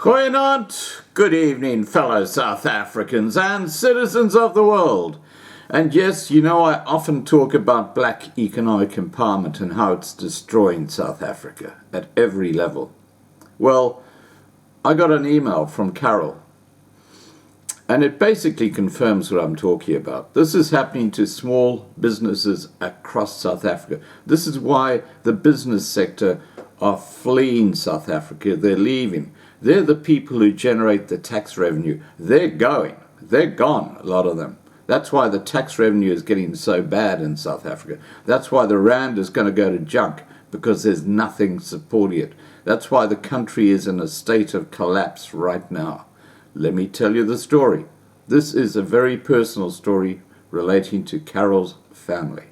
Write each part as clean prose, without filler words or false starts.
Goeienaand, good evening, fellow South Africans and citizens of the world. And yes, you know, I often talk about black economic empowerment and how it's destroying South Africa at every level. Well, I got an email from Carol, and it basically confirms what I'm talking about. This is happening to small businesses across South Africa. This is why the business sector are fleeing South Africa. They're leaving. They're the people who generate the tax revenue. They're going. They're gone, a lot of them. That's why the tax revenue is getting so bad in South Africa. That's why the rand is going to go to junk, because there's nothing supporting it. That's why the country is in a state of collapse right now. Let me tell you the story. This is a very personal story relating to Carol's family.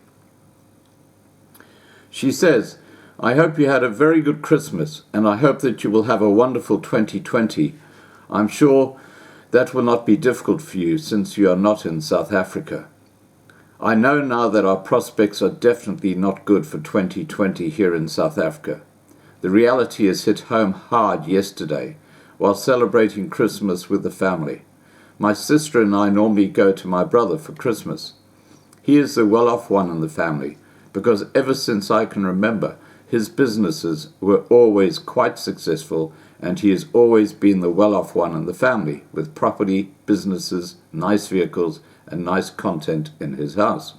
She says, I hope you had a very good Christmas, and I hope that you will have a wonderful 2020. I'm sure that will not be difficult for you since you are not in South Africa. I know now that our prospects are definitely not good for 2020 here in South Africa. The reality has hit home hard yesterday while celebrating Christmas with the family. My sister and I normally go to my brother for Christmas. He is the well-off one in the family because ever since I can remember, his businesses were always quite successful, and he has always been the well-off one in the family, with property, businesses, nice vehicles, and nice content in his house.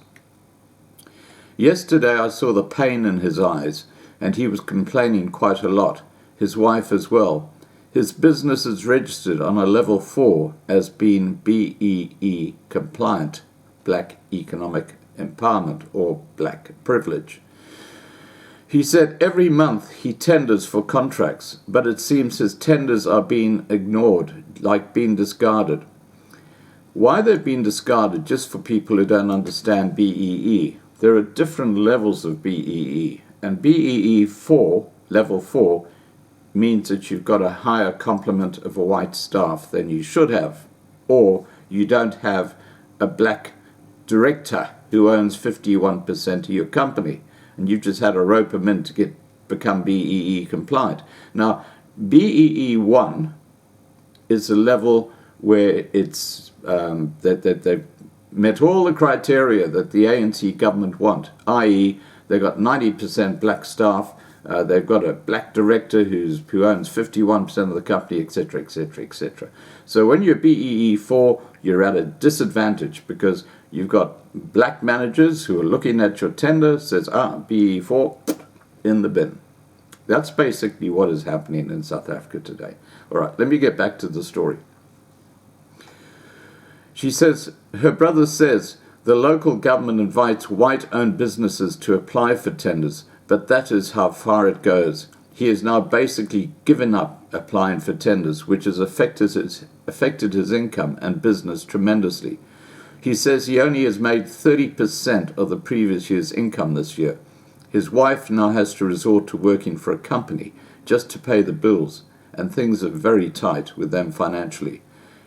Yesterday I saw the pain in his eyes, and he was complaining quite a lot, his wife as well. His business is registered on a level 4 as being BEE compliant, Black Economic Empowerment, or Black Privilege. He said every month he tenders for contracts, but it seems his tenders are being ignored, like being discarded. Why they've been discarded, just for people who don't understand BEE, there are different levels of BEE, and BEE 4, level 4, means that you've got a higher complement of a white staff than you should have, or you don't have a black director who owns 51% of your company, and you've just had to rope them in to become BEE compliant. Now, BEE 1 is a level where it's that they've met all the criteria that the ANC government want, i.e. they've got 90% black staff, they've got a black director who owns 51% of the company, etc., etc., etc. So when you're BEE 4, you're at a disadvantage because you've got black managers who are looking at your tender, says, BEE 4, in the bin. That's basically what is happening in South Africa today. All right, let me get back to the story. She says, her brother says, the local government invites white-owned businesses to apply for tenders, but that is how far it goes. He has now basically given up applying for tenders, which has affected his income and business tremendously. He says he only has made 30% of the previous year's income this year. His wife now has to resort to working for a company just to pay the bills, and things are very tight with them financially,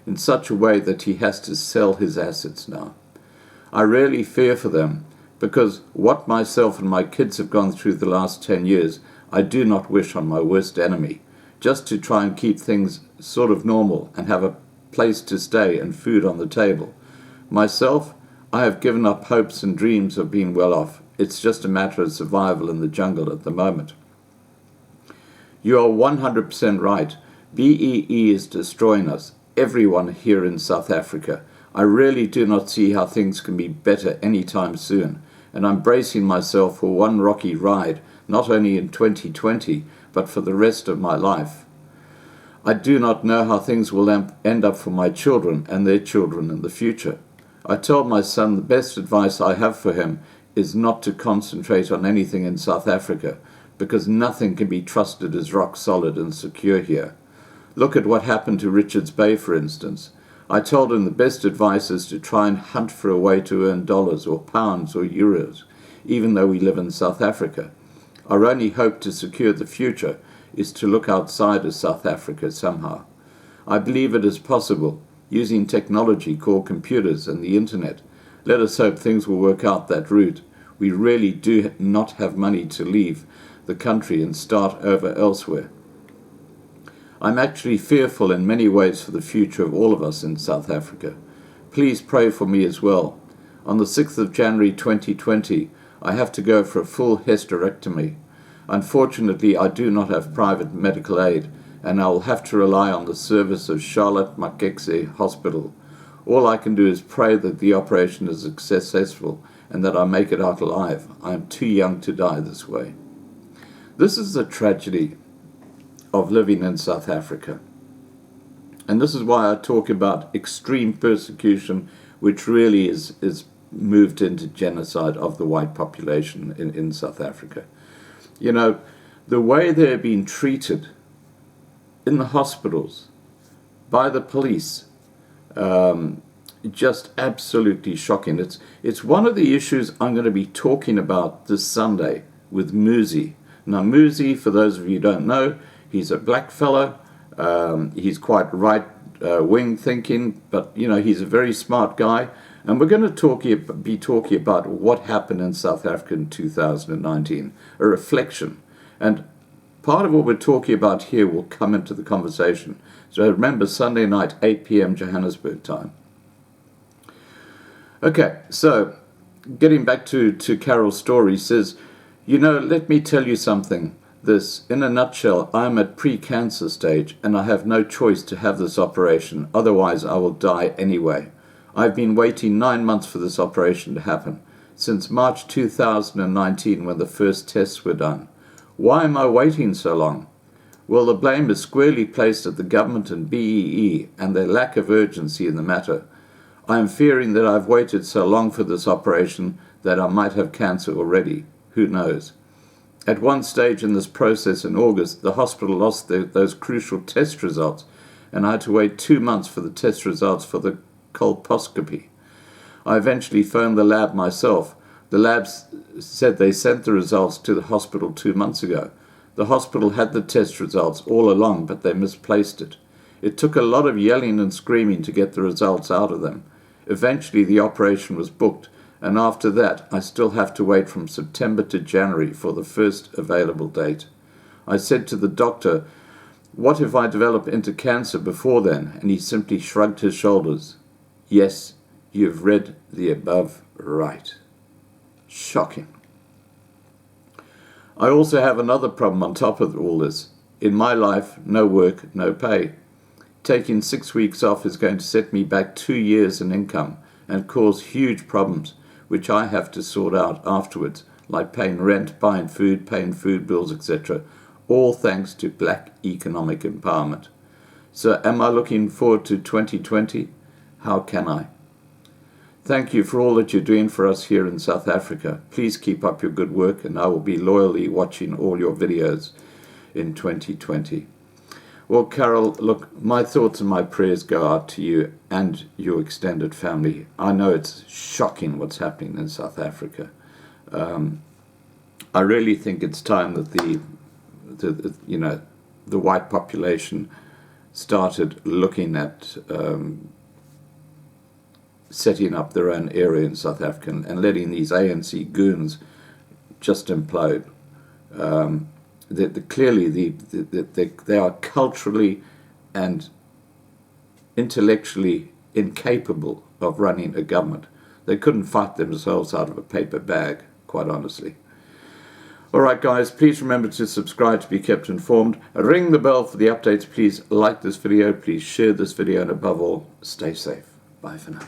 in such a way that he has to sell his assets now. I really fear for them, because what myself and my kids have gone through the last 10 years, I do not wish on my worst enemy, just to try and keep things sort of normal and have a place to stay and food on the table. Myself, I have given up hopes and dreams of being well off. It's just a matter of survival in the jungle at the moment. You are 100% right. BEE is destroying us, everyone here in South Africa. I really do not see how things can be better anytime soon, and I'm bracing myself for one rocky ride, not only in 2020, but for the rest of my life. I do not know how things will end up for my children and their children in the future. I told my son the best advice I have for him is not to concentrate on anything in South Africa, because nothing can be trusted as rock solid and secure here. Look at what happened to Richards Bay, for instance. I told him the best advice is to try and hunt for a way to earn dollars or pounds or euros, even though we live in South Africa. Our only hope to secure the future is to look outside of South Africa somehow. I believe it is possible, using technology called computers and the internet. Let us hope things will work out that route. We really do not have money to leave the country and start over elsewhere. I'm actually fearful in many ways for the future of all of us in South Africa. Please pray for me as well. On the 6th of January 2020, I have to go for a full hysterectomy. Unfortunately, I do not have private medical aid, and I will have to rely on the service of Charlotte Maxeke Hospital. All I can do is pray that the operation is successful and that I make it out alive. I am too young to die this way. This is the tragedy of living in South Africa. And this is why I talk about extreme persecution, which really is moved into genocide of the white population in South Africa. You know, the way they're being treated in the hospitals, by the police, just absolutely shocking. It's one of the issues I'm going to be talking about this Sunday with Muzi. Now, Muzi, for those of you who don't know, he's a black fellow. He's quite right-wing thinking, but, you know, he's a very smart guy. And we're going to be talking about what happened in South Africa in 2019, a reflection. And part of what we're talking about here will come into the conversation. So remember, Sunday night, 8 p.m. Johannesburg time. Okay, so getting back to Carol's story, says, you know, let me tell you something. This, in a nutshell, I am at pre-cancer stage and I have no choice to have this operation. Otherwise, I will die anyway. I've been waiting 9 months for this operation to happen, since March 2019 when the first tests were done. Why am I waiting so long? Well, the blame is squarely placed at the government and BEE and their lack of urgency in the matter. I am fearing that I've waited so long for this operation that I might have cancer already. Who knows? At one stage in this process in August, the hospital lost those crucial test results, and I had to wait 2 months for the test results for the colposcopy. I eventually phoned the lab myself. The labs said they sent the results to the hospital 2 months ago. The hospital had the test results all along, but they misplaced it. It took a lot of yelling and screaming to get the results out of them. Eventually the operation was booked, and after that I still have to wait from September to January for the first available date. I said to the doctor, what if I develop into cancer before then? And he simply shrugged his shoulders. Yes, you've read the above right. Shocking. I also have another problem on top of all this. In my life, no work, no pay. Taking 6 weeks off is going to set me back 2 years in income and cause huge problems, which I have to sort out afterwards, like paying rent, buying food, paying food bills, etc., all thanks to black economic empowerment. So am I looking forward to 2020? How can I? Thank you for all that you're doing for us here in South Africa. Please keep up your good work, and I will be loyally watching all your videos in 2020. Well, Carol, look, my thoughts and my prayers go out to you and your extended family. I know it's shocking what's happening in South Africa. I really think it's time that the white population started looking at setting up their own area in South Africa and letting these ANC goons just implode. Clearly, they are culturally and intellectually incapable of running a government. They couldn't fight themselves out of a paper bag, quite honestly. All right, guys, please remember to subscribe to be kept informed. Ring the bell for the updates. Please like this video. Please share this video. And above all, stay safe. Bye for now.